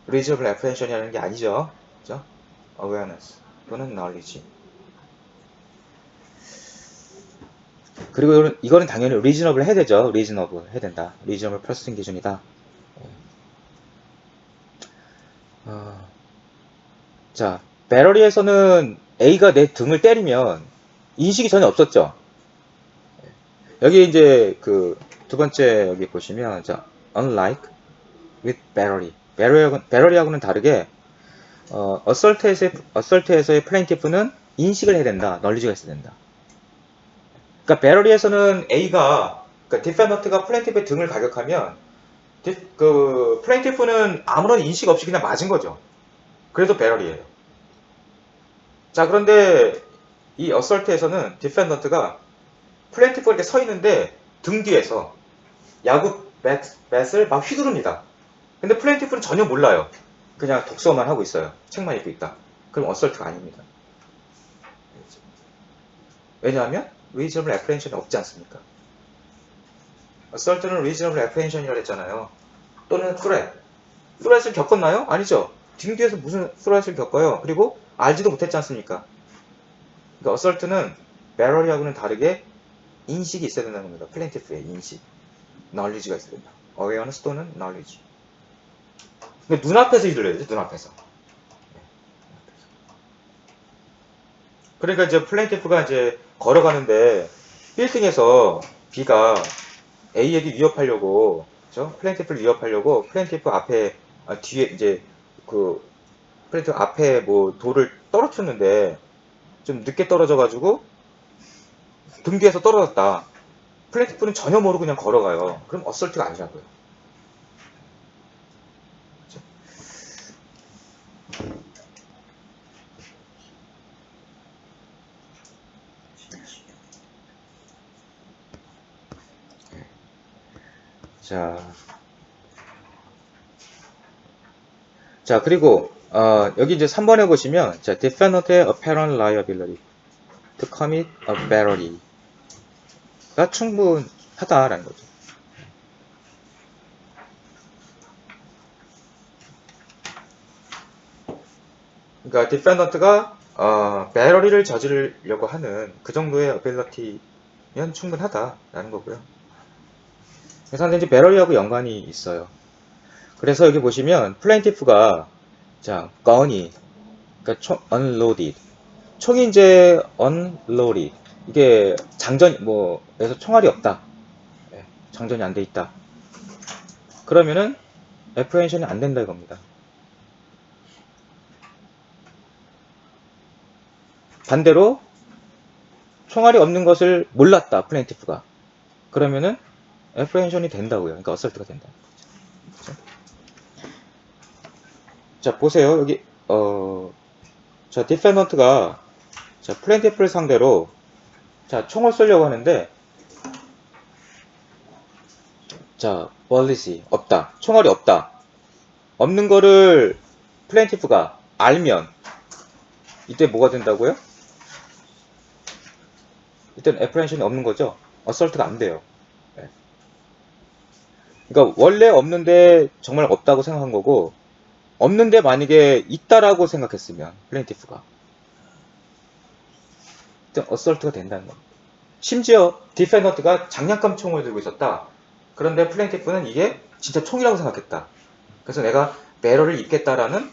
reasonable apprehension이라는 게 아니죠. 그죠? awareness 또는 knowledge. 그리고 이거는 당연히 reasonable 해야 되죠. reasonable 해야 된다. reasonable processing 기준이다. 자, 배럴리에서는 A가 내 등을 때리면 인식이 전혀 없었죠. 여기 이제 그 두 번째 여기 보시면 자, unlike with battery. 배럴리하고는 다르게 assault에서의 plaintiff는 인식을 해야 된다. knowledge가 있어야 된다. 그러니까 배럴리에서는 A가 그러니까 defendant가 plaintiff의 등을 가격하면 그 plaintiff는 아무런 인식 없이 그냥 맞은 거죠. 그래도 배럴이에요. 자, 그런데 이 assault에서는 defendant가 plaintiff가 이렇게 서 있는데 등 뒤에서 야구 뱃을 막 휘두릅니다. 근데 plaintiff는 전혀 몰라요. 그냥 독서만 하고 있어요. 책만 읽고 있다. 그럼 assault가 아닙니다. 왜냐하면 reasonable apprehension이 없지 않습니까? assault는 reasonable apprehension이라고 했잖아요. 또는 threat을 겪었나요? 아니죠. 등 뒤에서 무슨 threat을 겪어요? 그리고 알지도 못했지 않습니까? 그러니까 assault는 barrel하고는 다르게 인식이 있어야 된다는 겁니다. plaintiff의 인식. knowledge가 있어야 된다. awareness 또는 knowledge. 근데 눈앞에서 휘둘려야 되죠. 눈앞에서. 그러니까 이제 plaintiff가 이제 걸어가는데 빌딩에서 B가 A에게 위협하려고, 그죠? plaintiff를 위협하려고 plaintiff 앞에 뒤에 이제 그 plaintiff 앞에 뭐 돌을 떨어뜨렸는데 좀 늦게 떨어져가지고 등 뒤에서 떨어졌다. plaintiff는 전혀 모르고 그냥 걸어가요. 그럼 assault가 아니라고요. 그렇죠? 자, 그리고 여기 이제 3번에 보시면 자, defendant의 apparent liability to commit a battery가 충분하다라는 거죠. 그러니까 defendant가 battery를 저지르려고 하는 그 정도의 ability면 충분하다라는 거고요. 그래서 이제 battery하고 연관이 있어요. 그래서 여기 보시면 plaintiff가 자, gun이 그러니까 unloaded 총이 이제 unloaded 이게 장전 뭐에서 총알이 없다. 장전이 안 돼 있다. 그러면은 apprehension이 안 된다 이겁니다. 반대로 총알이 없는 것을 몰랐다. plaintiff가. 그러면은 apprehension이 된다고요. 그러니까 assault가 된다. 그렇죠? 자, 보세요. 여기 자, defendant가 자, plaintiff를 상대로 자, 총을 쏘려고 하는데 자, ballis이 없다. 총알이 없다. 없는 거를 plaintiff가 알면 이때 뭐가 된다고요? 이때는 apprehension이 없는 거죠. assault가 안 돼요. 네. 그러니까 원래 없는데 정말 없다고 생각한 거고 없는데 만약에 있다라고 생각했으면 plaintiff가 일단 assault가 된다는 겁니다. 심지어 defendant가 장난감 총을 들고 있었다. 그런데 plaintiff는 이게 진짜 총이라고 생각했다. 그래서 내가 배럴을 입겠다라는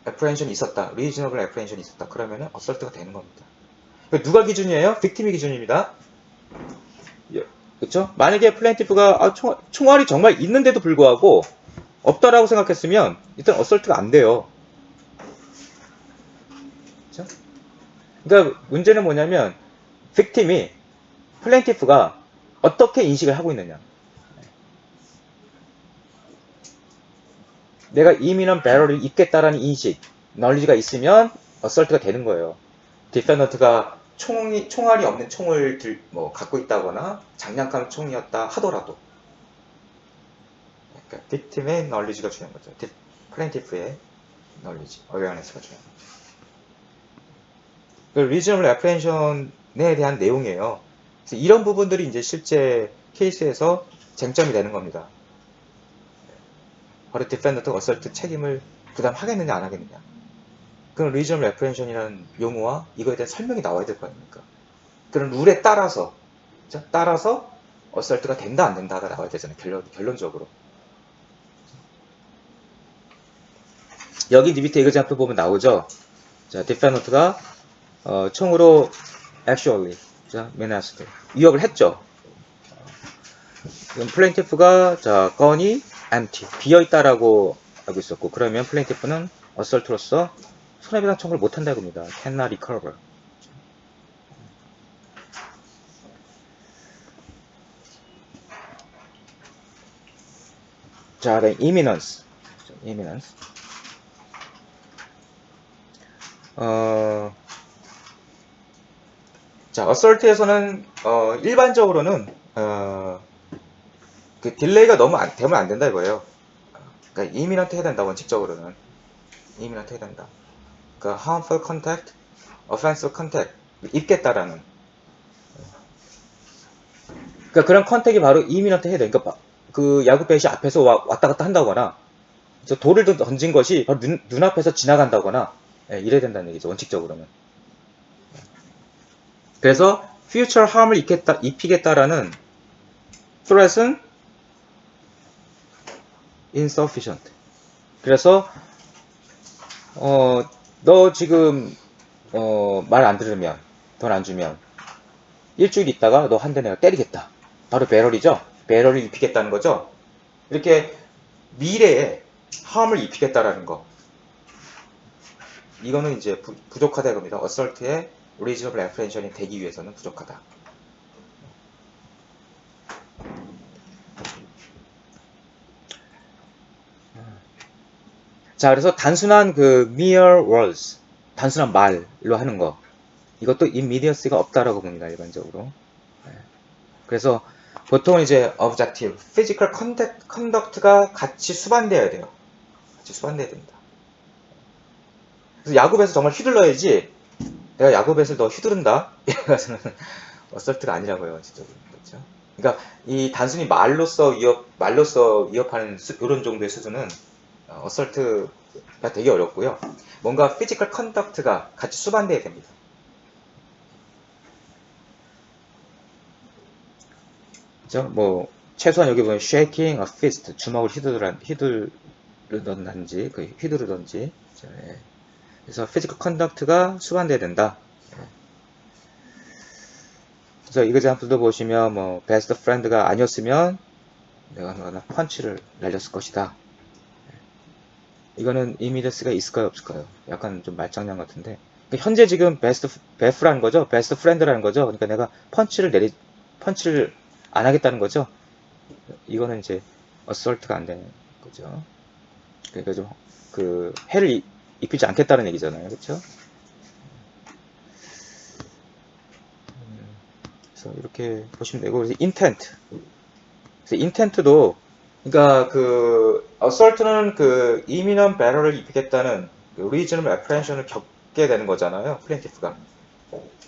apprehension이 있었다. reasonable apprehension이 있었다. 그러면은 assault가 되는 겁니다. 누가 기준이에요? victim이 기준입니다. 그쵸? 만약에 플레인티프가 총알이 정말 있는데도 불구하고 없다라고 생각했으면 일단 어설트가 안 돼요. 그쵸? 그러니까 문제는 뭐냐면 빅팀이 플레인티프가 어떻게 인식을 하고 있느냐. 내가 이민한 배럴이 있겠다라는 인식, 널리지가 있으면 어설트가 되는 거예요. 디펜던트가 총알이 없는 총을 갖고 있다거나 장난감 총이었다 하더라도. 그러니까 빅팀의 널리지가 중요한 거죠. 플레인티프의 널리지, 어웨어네스가 중요한 거죠. 그 리저널 애프리hension에 대한 내용이에요. 그래서 이런 부분들이 이제 실제 케이스에서 쟁점이 되는 겁니다. 바로 디펜던트 어설트 책임을 부담하겠느냐 안 하겠느냐. 그런 리저널 애프리hension이라는 용어와 이거에 대한 설명이 나와야 될 거 아닙니까? 그런 룰에 따라서 어설트가 된다 안 된다가 나와야 되잖아요. 결론적으로. 여기 밑에 이거 잠깐 보면 나오죠. 자, 디펜던트가 총으로 actually menaced 위협을 했죠. 그럼 플레인티프가 건이 empty 비어있다라고 알고 있었고, 그러면 플레인티프는 어설트로서 손해배상 청구를 못한다 이겁니다. cannot recover. 자, 다음 imminence. 자, 어설트에서는 일반적으로는 그 딜레이가 너무 되면 안 된다 이거예요. 그러니까 이민한테 해야 된다. 원칙적으로는 이민한테 해야 된다. 그러니까 harmful contact, offensive contact 입겠다라는. 그러니까 그런 컨택이 바로 이민한테 해야 돼. 그러니까 그 야구 배시 앞에서 왔다 갔다 한다거나, 저 돌을 던진 것이 바로 눈앞에서 지나간다거나, 이래야 된다는 얘기죠. 원칙적으로는. 그래서 future harm을 입히겠다라는 threat은 insufficient. 그래서 너 지금 말 안 들으면, 돈 안 주면 일주일 있다가 너 한 대 내가 때리겠다. 바로 배럴이죠. 배럴을 입히겠다는 거죠. 이렇게 미래에 harm을 입히겠다라는 거. 이거는 이제 부족하다 이겁니다. 어설트의 reasonable apprehension이 되기 위해서는 부족하다. 자, 그래서 단순한 그 mere words, 단순한 말로 하는 거, 이것도 immediacy가 없다라고 봅니다. 일반적으로. 그래서 보통은 이제 objective, physical conduct가 같이 수반되어야 돼요. 같이 수반되어야 됩니다. 그래서 야구배에서 정말 휘둘러야지, 내가 야구배에서 너 휘두른다? 이래가지고는 어설트가 아니라고요. 진짜. 그렇죠? 그러니까 이 단순히 말로써 위협하는 이런 정도의 수준은 어설트가 되게 어렵고요. 뭔가 피지컬 컨덕트가 같이 수반되어야 됩니다. 그죠? 뭐 최소한 여기 보면 shaking a fist, 주먹을 휘두르던지, 휘두르던지. 그래서 피지컬 컨덕트가 수반되어야 된다. 그래서 이그잠플도 보시면 뭐 베스트 프렌드가 아니었으면 내가 펀치를 날렸을 것이다. 이거는 이미디어스가 있을까요 없을까요? 약간 좀 말장난 같은데, 현재 지금 베프라는 거죠. 베스트 프렌드라는 거죠. 그러니까 내가 펀치를 안 하겠다는 거죠. 이거는 이제 어설트가 안 되는 거죠. 그러니까 좀 그 해를 입히지 않겠다는 얘기잖아요. 그렇죠? 그래서 이렇게 보시면 되고, 그래서 intent. 그래서 intent도, 그러니까 그 assault는 그 imminent batter를 입히겠다는 그 reasonable apprehension을 겪게 되는 거잖아요. 플레인티프가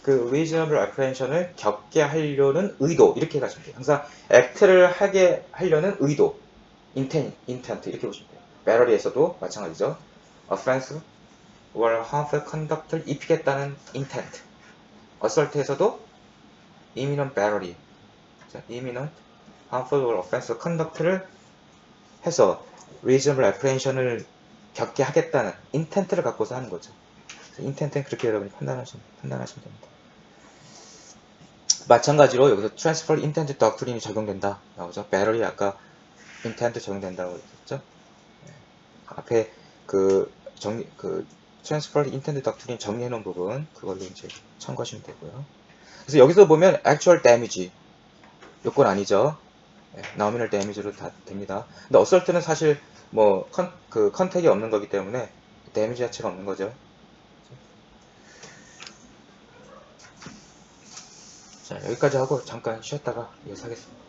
그 reasonable apprehension을 겪게 하려는 의도, 이렇게 가시면 돼요. 항상 act를 하게 하려는 의도, intent 이렇게 보시면 돼요. battery에서도 마찬가지죠. offensive or harmful conduct를 입히겠다는 intent. assault에서도 imminent battery, imminent harmful or offensive conduct를 해서 reasonable apprehension을 겪게 하겠다는 intent를 갖고서 하는 거죠. intent는 그렇게 여러분이 판단하시면 됩니다. 마찬가지로 여기서 transfer intent doctrine이 적용된다 나오죠. 배럴이 아까 intent 적용된다고 했죠. 앞에 그 transfer intent doctrine 정리해 놓은 부분 그걸로 이제 참고하시면 되고요. 그래서 여기서 보면 actual damage 요건 아니죠. nominal damage로 다 됩니다. 근데 assault는 사실 뭐 컨택이 없는 거기 때문에 데미지 자체가 없는 거죠. 자, 여기까지 하고 잠깐 쉬었다가 이어서 하겠습니다.